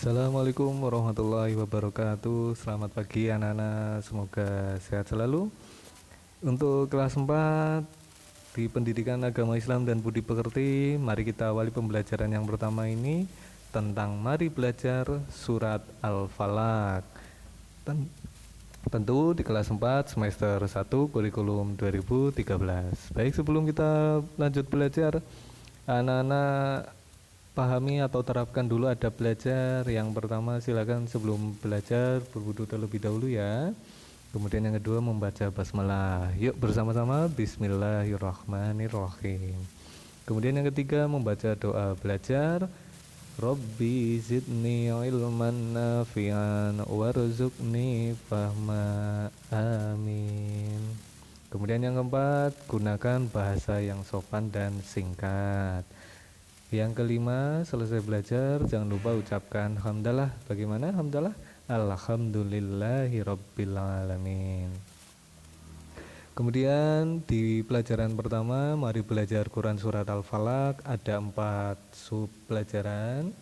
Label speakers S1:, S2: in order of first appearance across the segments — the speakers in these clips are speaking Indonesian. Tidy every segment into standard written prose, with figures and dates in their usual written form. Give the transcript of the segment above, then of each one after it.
S1: Assalamualaikum warahmatullahi wabarakatuh. Selamat pagi anak-anak, semoga sehat selalu. Untuk kelas 4 di Pendidikan Agama Islam dan Budi Pekerti, mari kita awali pembelajaran yang pertama ini tentang mari belajar surat Al-Falaq. Tentu di kelas 4 semester 1 kurikulum 2013. Baik, sebelum kita lanjut belajar, anak-anak pahami atau terapkan dulu adab belajar. Yang pertama, silakan sebelum belajar berwudu terlebih dahulu ya. Kemudian yang kedua, membaca basmalah. Yuk bersama-sama, bismillahirrahmanirrahim. Kemudian yang ketiga, membaca doa belajar. Rabbi zidni ilman nafi'an warzuqni fahma, amin. Kemudian yang keempat, gunakan bahasa yang sopan dan singkat. Yang kelima, selesai belajar jangan lupa ucapkan hamdalah. Bagaimana hamdalah? Alhamdulillahi rabbil alamin. Kemudian di pelajaran pertama, mari belajar Quran Surat Al-Falaq. Ada 4 sub pelajaran.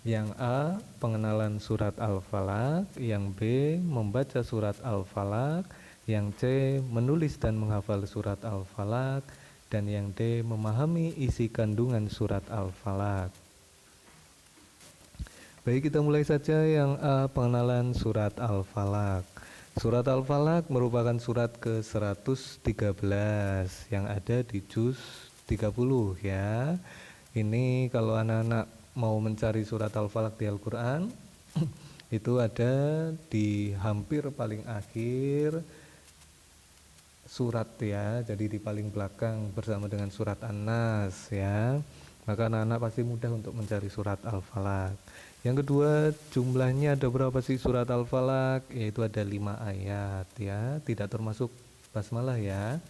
S1: Yang A, pengenalan Surat Al-Falaq. Yang B, membaca Surat Al-Falaq. Yang C, menulis dan menghafal Surat Al-Falaq. Dan yang D, memahami isi kandungan Surat Al-Falaq. Baik, kita mulai saja. Yang A, pengenalan Surat Al-Falaq. Surat Al-Falaq merupakan surat ke-113 yang ada di juz 30 ya. Ini kalau anak-anak mau mencari surat Al-Falaq di Al-Quran itu ada di hampir paling akhir surat ya, jadi di paling belakang bersama dengan surat An-Nas ya. Maka anak-anak pasti mudah untuk mencari surat Al-Falaq. Yang kedua, jumlahnya ada berapa sih surat Al-Falaq? Yaitu ada 5 ayat ya, tidak termasuk basmalah ya.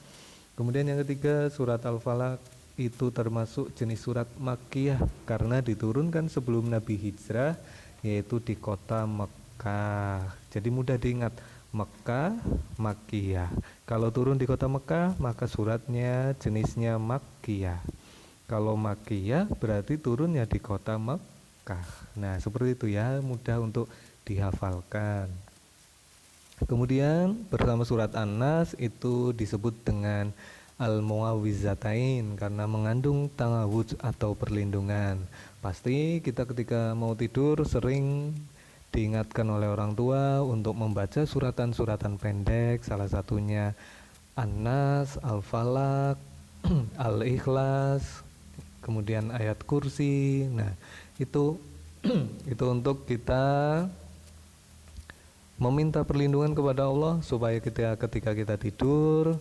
S1: Kemudian yang ketiga, surat Al-Falaq itu termasuk jenis surat Makkiyah karena diturunkan sebelum Nabi hijrah, yaitu di kota Mekkah. Jadi mudah diingat, Mekkah, Makkiyah. Kalau turun di kota Mekkah, maka suratnya jenisnya Makkiyah. Kalau Makkiyah berarti turunnya di kota Mekkah. Nah, seperti itu ya, mudah untuk dihafalkan. Kemudian bersama surat An-Nas itu disebut dengan Al-Muawwizatain karena mengandung ta'awudz atau perlindungan. Pasti kita ketika mau tidur sering diingatkan oleh orang tua untuk membaca suratan-suratan pendek, salah satunya An-Nas, Al-Falaq, Al-Ikhlas, kemudian ayat kursi. Nah, itu itu untuk kita meminta perlindungan kepada Allah supaya ketika kita tidur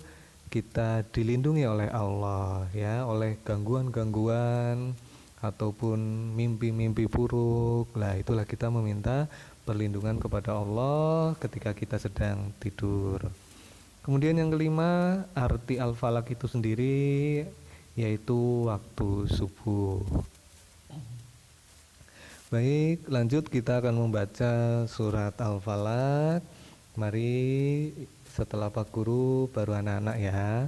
S1: kita dilindungi oleh Allah ya, oleh gangguan-gangguan ataupun mimpi-mimpi buruk. Lah itulah kita meminta perlindungan kepada Allah ketika kita sedang tidur. Kemudian yang kelima, arti Al-Falaq itu sendiri yaitu waktu subuh. Baik, lanjut kita akan membaca surat Al-Falaq. Mari setelah Pak Guru baru anak-anak ya.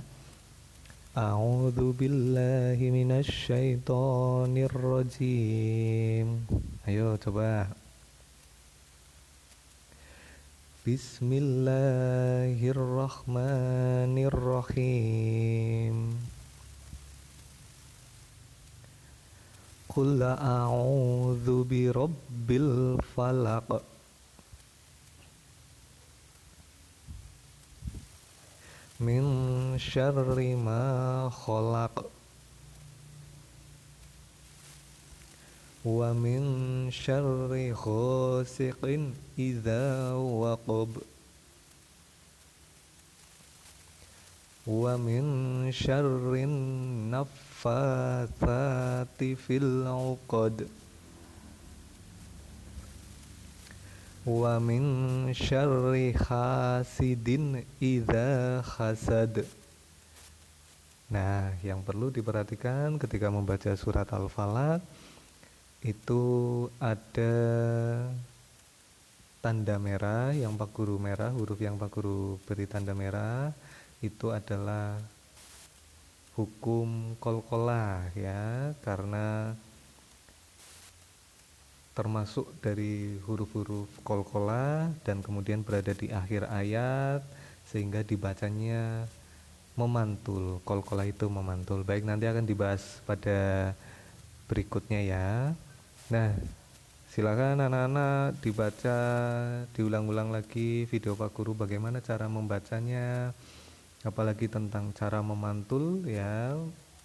S1: A'udzu billahi minasyaitonir rajim. Ayo coba. Bismillahirrahmanirrahim. Qul a'udzu birabbil falaq min syarri ma khalaq wa min syarri ghasiqin idza waqab wa min syarrin naffatsati fil 'uqad wa min syarri hasidin idza hasad. Nah, yang perlu diperhatikan ketika membaca surat Al-Falaq itu ada tanda merah yang Pak Guru merah, huruf yang Pak Guru beri tanda merah itu adalah hukum qalqalah ya, karena termasuk dari huruf-huruf qalqalah dan kemudian berada di akhir ayat sehingga dibacanya memantul. Qalqalah itu memantul. Baik, nanti akan dibahas pada berikutnya ya. Nah, silakan anak-anak dibaca, diulang-ulang lagi video Pak Guru bagaimana cara membacanya, apalagi tentang cara memantul ya,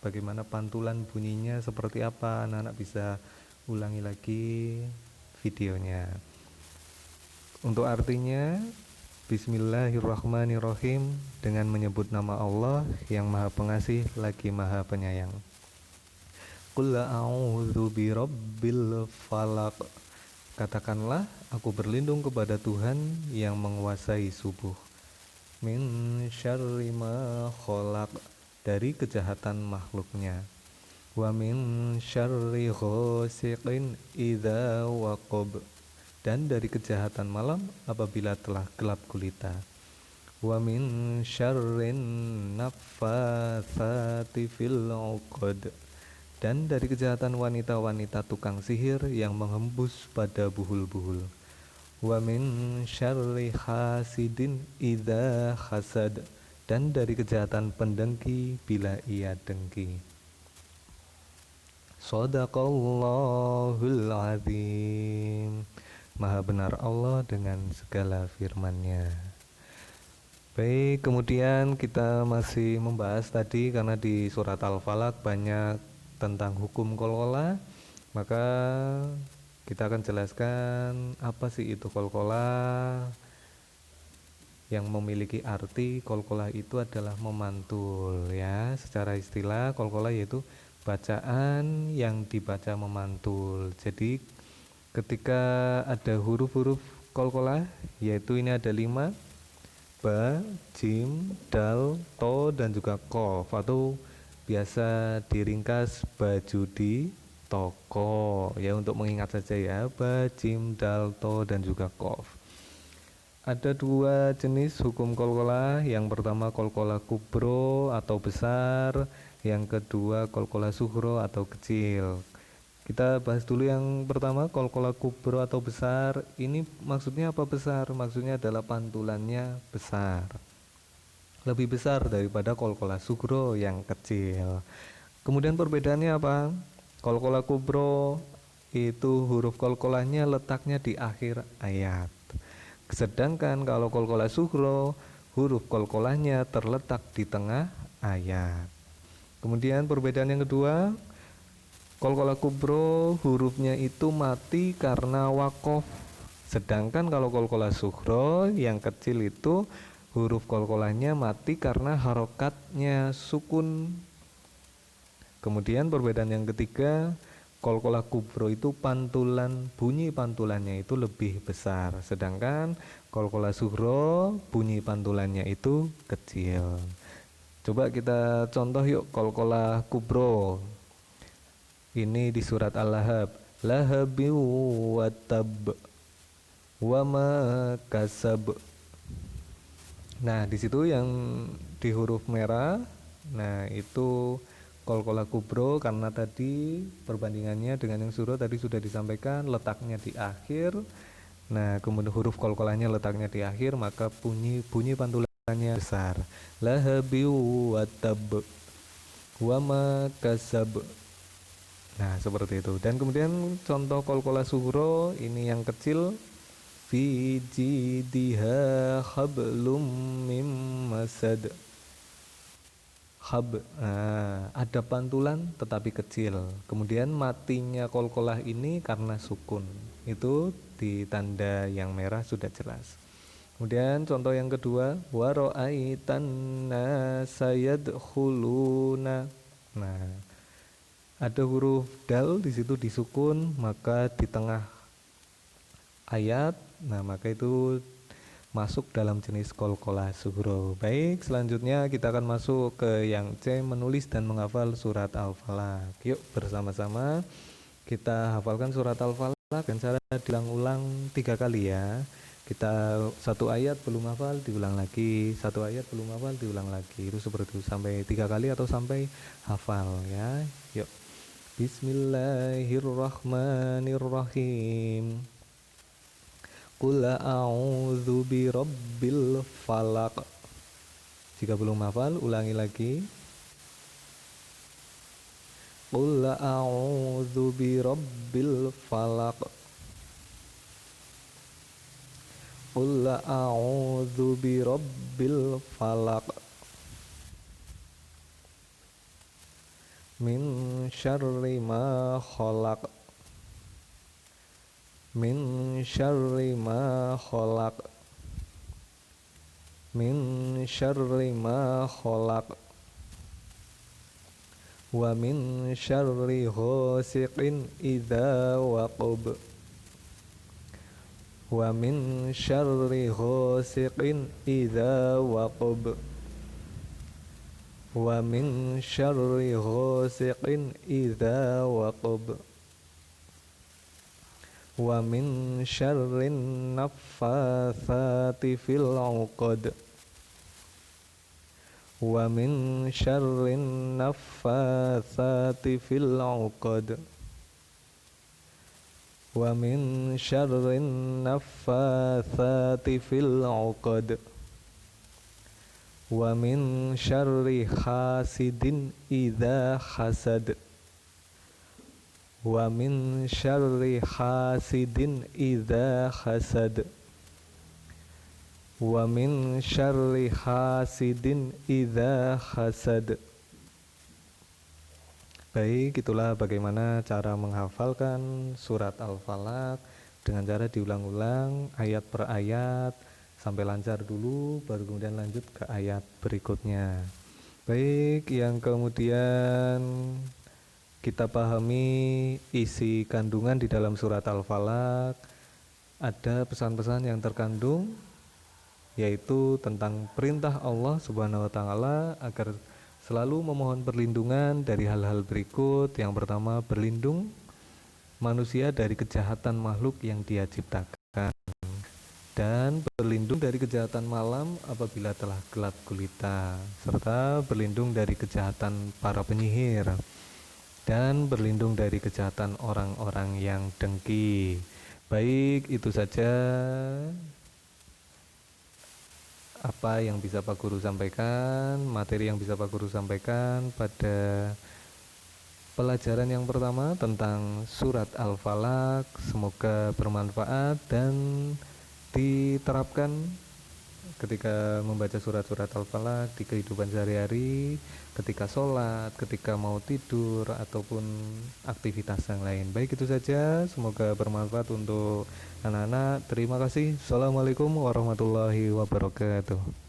S1: bagaimana pantulan bunyinya seperti apa. Anak-anak bisa ulangi lagi videonya. Untuk artinya, Bismillahirrahmanirrahim, dengan menyebut nama Allah yang Maha Pengasih lagi Maha Penyayang. Qul a'udzu birabbil falaq. Katakanlah, aku berlindung kepada Tuhan yang menguasai subuh. Min syarri ma khalaq, dari kejahatan makhluknya. Wa min syarri ghasiqin idza waqab, dan dari kejahatan malam apabila telah gelap gulita. Wa min syarrin naffatsati fil 'uqad, dan dari kejahatan wanita-wanita tukang sihir yang menghembus pada buhul-buhul. Wa min syarri hasidin idza hasad, dan dari kejahatan pendengki bila ia dengki. Shadaqallahul azim. Maha benar Allah dengan segala firman-Nya. Baik, kemudian kita masih membahas tadi karena di surat Al-Falaq banyak tentang hukum qalqalah, maka kita akan jelaskan apa sih itu qalqalah. Yang memiliki arti qalqalah itu adalah memantul ya. Secara istilah qalqalah yaitu bacaan yang dibaca memantul. Jadi ketika ada huruf-huruf qalqalah, yaitu ini ada 5, ba, jim, dal, to, dan juga qaf, atau biasa diringkas baju di toko ya, untuk mengingat saja ya, ba, jim, dal, to, dan juga qaf. Ada 2 jenis hukum qalqalah. Yang pertama qalqalah kubro atau besar, yang kedua qalqalah sughro atau kecil. Kita bahas dulu yang pertama, qalqalah kubro atau besar. Ini maksudnya apa besar? Maksudnya adalah pantulannya besar, lebih besar daripada qalqalah sughro yang kecil. Kemudian perbedaannya apa? Qalqalah kubro itu huruf qalqalahnya letaknya di akhir ayat. Sedangkan kalau qalqalah sughro, huruf qalqalahnya terletak di tengah ayat. Kemudian perbedaan yang kedua, qalqalah kubro hurufnya itu mati karena wakof. Sedangkan kalau qalqalah sughro yang kecil itu huruf qalqalahnya mati karena harokatnya sukun. Kemudian perbedaan yang ketiga, qalqalah kubro itu pantulan, bunyi pantulannya itu lebih besar. Sedangkan qalqalah sughro bunyi pantulannya itu kecil. Coba kita contoh yuk qalqalah kubro. Ini di surat Al-Lahab. Lahabi wa tab wa ma kasab. Nah, di situ yang di huruf merah, nah itu qalqalah kubro karena tadi perbandingannya dengan yang sughro tadi sudah disampaikan letaknya di akhir. Nah, kemudian huruf qalqalahnya letaknya di akhir, maka bunyi pantulannya besar. Lahabi wa tab wa ma kasab. Nah, seperti itu. Dan kemudian contoh qalqalah sughro ini yang kecil, fi jidha hablum mim masad. Hab, ada pantulan tetapi kecil. Kemudian matinya qalqalah ini karena sukun. Itu di tanda yang merah sudah jelas. Kemudian contoh yang kedua, wa ra'aitan nasa yadkhuluna. Nah, ada huruf dal di situ disukun, maka di tengah ayat, nah maka itu masuk dalam jenis qalqalah sughro. Baik, selanjutnya kita akan masuk ke yang C, menulis dan menghafal surat Al-Falaq. Yuk bersama-sama kita hafalkan surat Al-Falaq dan cara diulang-ulang 3 kali ya. Kita 1 ayat belum hafal diulang lagi, 1 ayat belum hafal diulang lagi. Itu seperti itu sampai 3 kali atau sampai hafal ya. Yuk. Bismillahirrahmanirrahim. Qul a'udzu birabbil falaq. Jika belum hafal, ulangi lagi. Qul a'udzu birabbil falaq. Qul a'udzu birabbil falaq. Min syarri ma khalaq. Min syarri ma khalaq. Min syarri ma khalaq. Wa min syarri ghasiqin idza waqab. Wa min syarri ghasiqin idza waqab. Wa min syarri ghasiqin idza waqab. Wa min syarrin naffatsati fil 'uqad. Wa min syarrin naffatsati fil 'uqad. Wa min syarrin naffatsati fil 'uqad. Wa min syarri hasidin idza hasad. Wa min syarri hasidin idza hasad. Wa min syarri hasidin idza hasad. Baik, itulah bagaimana cara menghafalkan surat Al-Falaq dengan cara diulang-ulang ayat per ayat sampai lancar dulu, baru kemudian lanjut ke ayat berikutnya. Baik, yang kemudian kita pahami isi kandungan di dalam surat Al-Falaq, ada pesan-pesan yang terkandung, yaitu tentang perintah Allah Subhanahu wa Ta'ala agar selalu memohon perlindungan dari hal-hal berikut. Yang pertama, berlindung manusia dari kejahatan makhluk yang Dia ciptakan, dan berlindung dari kejahatan malam apabila telah gelap gulita, serta berlindung dari kejahatan para penyihir, dan berlindung dari kejahatan orang-orang yang dengki. Baik, itu saja apa yang bisa Pak Guru sampaikan, materi yang bisa Pak Guru sampaikan pada pelajaran yang pertama tentang surat Al-Falaq. Semoga bermanfaat dan diterapkan ketika membaca surat-surat Al-Falaq di kehidupan sehari-hari, ketika sholat, ketika mau tidur, ataupun aktivitas yang lain. Baik, itu saja, semoga bermanfaat untuk anak-anak. Terima kasih. Assalamualaikum warahmatullahi wabarakatuh.